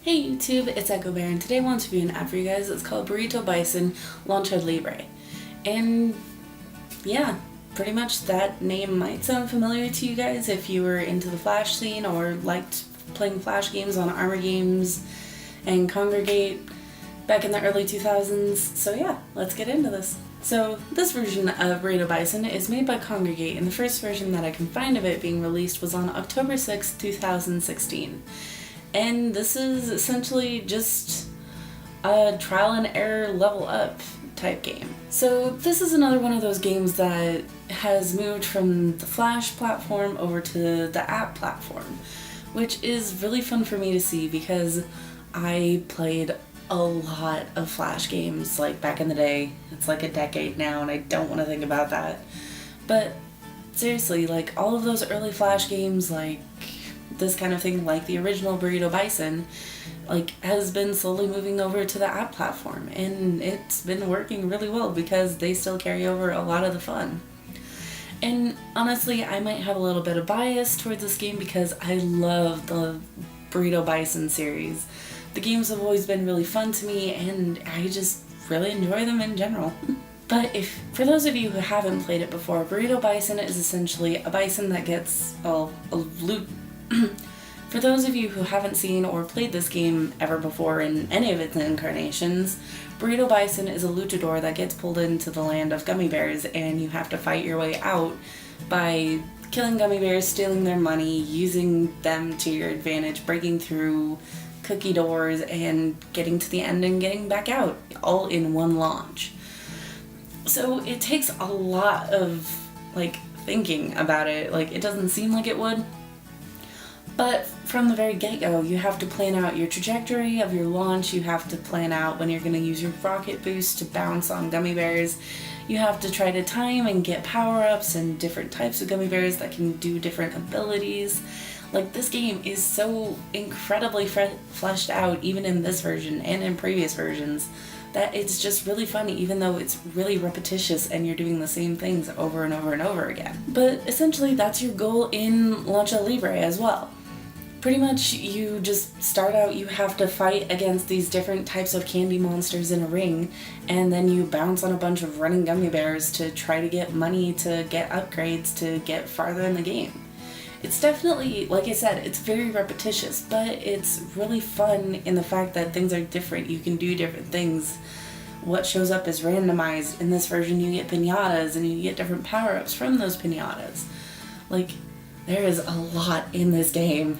Hey YouTube, it's Echo Bear, and today I want to review an app for you guys. It's called Burrito Bison Launcha Libre. And yeah, pretty much that name might sound familiar to you guys if you were into the Flash scene or liked playing Flash games on Armor Games and Congregate back in the early 2000s. So yeah, let's get into this. So this version of Burrito Bison is made by Congregate, and the first version that I can find of it being released was on October 6, 2016. And this is essentially just a trial and error level up type game. So this is another one of those games that has moved from the Flash platform over to the app platform, which is really fun for me to see because I played a lot of Flash games like back in the day. It's like a decade now and I don't want to think about that. But seriously, like all of those early Flash games, like this kind of thing, like the original Burrito Bison, like has been slowly moving over to the app platform, and it's been working really well because they still carry over a lot of the fun. And honestly, I might have a little bit of bias towards this game because I love the Burrito Bison series. The games have always been really fun to me and I just really enjoy them in general. But for those of you who haven't played it before, Burrito Bison is essentially a bison that gets, for those of you who haven't seen or played this game ever before in any of its incarnations, Burrito Bison is a luchador that gets pulled into the land of gummy bears, and you have to fight your way out by killing gummy bears, stealing their money, using them to your advantage, breaking through cookie doors, and getting to the end and getting back out, all in one launch. So it takes a lot of thinking about it. It doesn't seem like it would. But from the very get-go, you have to plan out your trajectory of your launch, you have to plan out when you're going to use your rocket boost to bounce on gummy bears, you have to try to time and get power-ups and different types of gummy bears that can do different abilities. This game is so incredibly fleshed out, even in this version and in previous versions, that it's just really fun, even though it's really repetitious and you're doing the same things over and over and over again. But essentially that's your goal in Launcha Libre as well. Pretty much you just start out, you have to fight against these different types of candy monsters in a ring, and then you bounce on a bunch of running gummy bears to try to get money to get upgrades to get farther in the game. It's definitely, like I said, it's very repetitious, but it's really fun in the fact that things are different. You can do different things. What shows up is randomized. In this version you get piñatas and you get different power-ups from those piñatas. There is a lot in this game.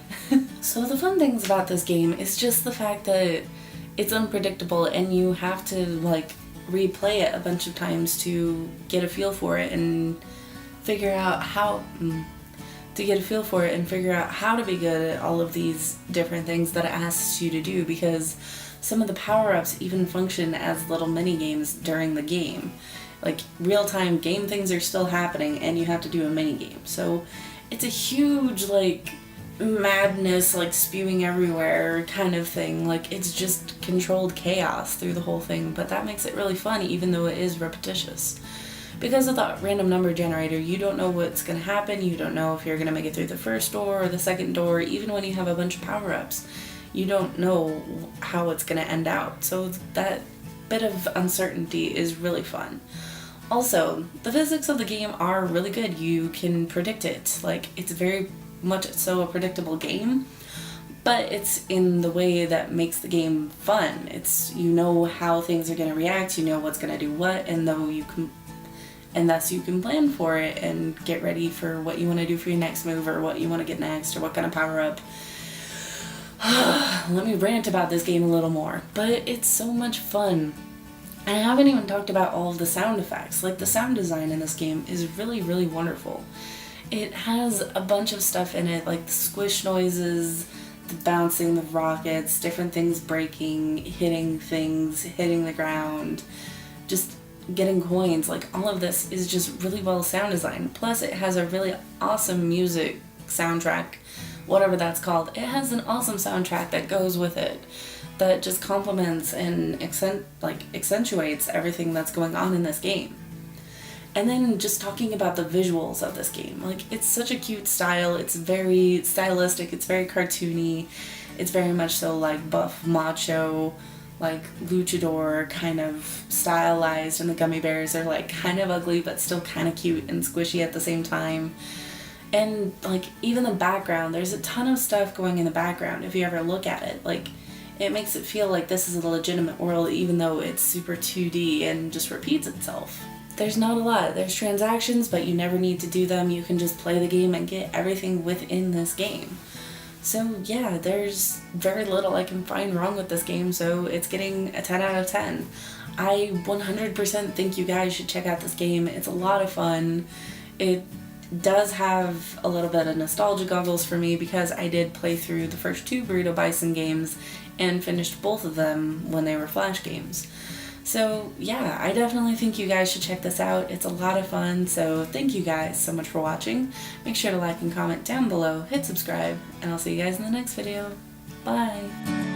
So the fun things about this game is just the fact that it's unpredictable and you have to replay it a bunch of times to get a feel for it and figure out how to be good at all of these different things that it asks you to do, because some of the power-ups even function as little mini-games during the game. Real-time game things are still happening and you have to do a mini-game. So it's a huge madness, spewing everywhere kind of thing. It's just controlled chaos through the whole thing, but that makes it really fun even though it is repetitious. Because of the random number generator, you don't know what's going to happen, you don't know if you're going to make it through the first door or the second door. Even when you have a bunch of power-ups, you don't know how it's going to end out. So that bit of uncertainty is really fun. Also, the physics of the game are really good. You can predict it. It's very much so a predictable game, but it's in the way that makes the game fun. You know how things are going to react, you know what's going to do what, and thus you can plan for it and get ready for what you want to do for your next move or what you want to get next or what kind of power-up. Let me rant about this game a little more, but it's so much fun. And I haven't even talked about all of the sound effects. The sound design in this game is really, really wonderful. It has a bunch of stuff in it, the squish noises, the bouncing, the rockets, different things breaking, hitting things, hitting the ground, just getting coins. All of this is just really well sound designed. Plus it has a really awesome music soundtrack, whatever that's called. It has an awesome soundtrack that goes with it, that just complements and accentuates everything that's going on in this game. And then just talking about the visuals of this game. Like, it's such a cute style, it's very stylistic, it's very cartoony, it's very much so like buff, macho, like luchador kind of stylized, and the gummy bears are like kind of ugly but still kind of cute and squishy at the same time. And like even the background, there's a ton of stuff going in the background if you ever look at it. Like, it makes it feel like this is a legitimate world even though it's super 2D and just repeats itself. There's not a lot. There's transactions, but you never need to do them. You can just play the game and get everything within this game. So yeah, there's very little I can find wrong with this game, so it's getting a 10 out of 10. I 100% think you guys should check out this game. It's a lot of fun. It does have a little bit of nostalgia goggles for me because I did play through the first 2 Burrito Bison games and finished both of them when they were Flash games. So yeah, I definitely think you guys should check this out. It's a lot of fun, so thank you guys so much for watching. Make sure to like and comment down below, hit subscribe, and I'll see you guys in the next video. Bye!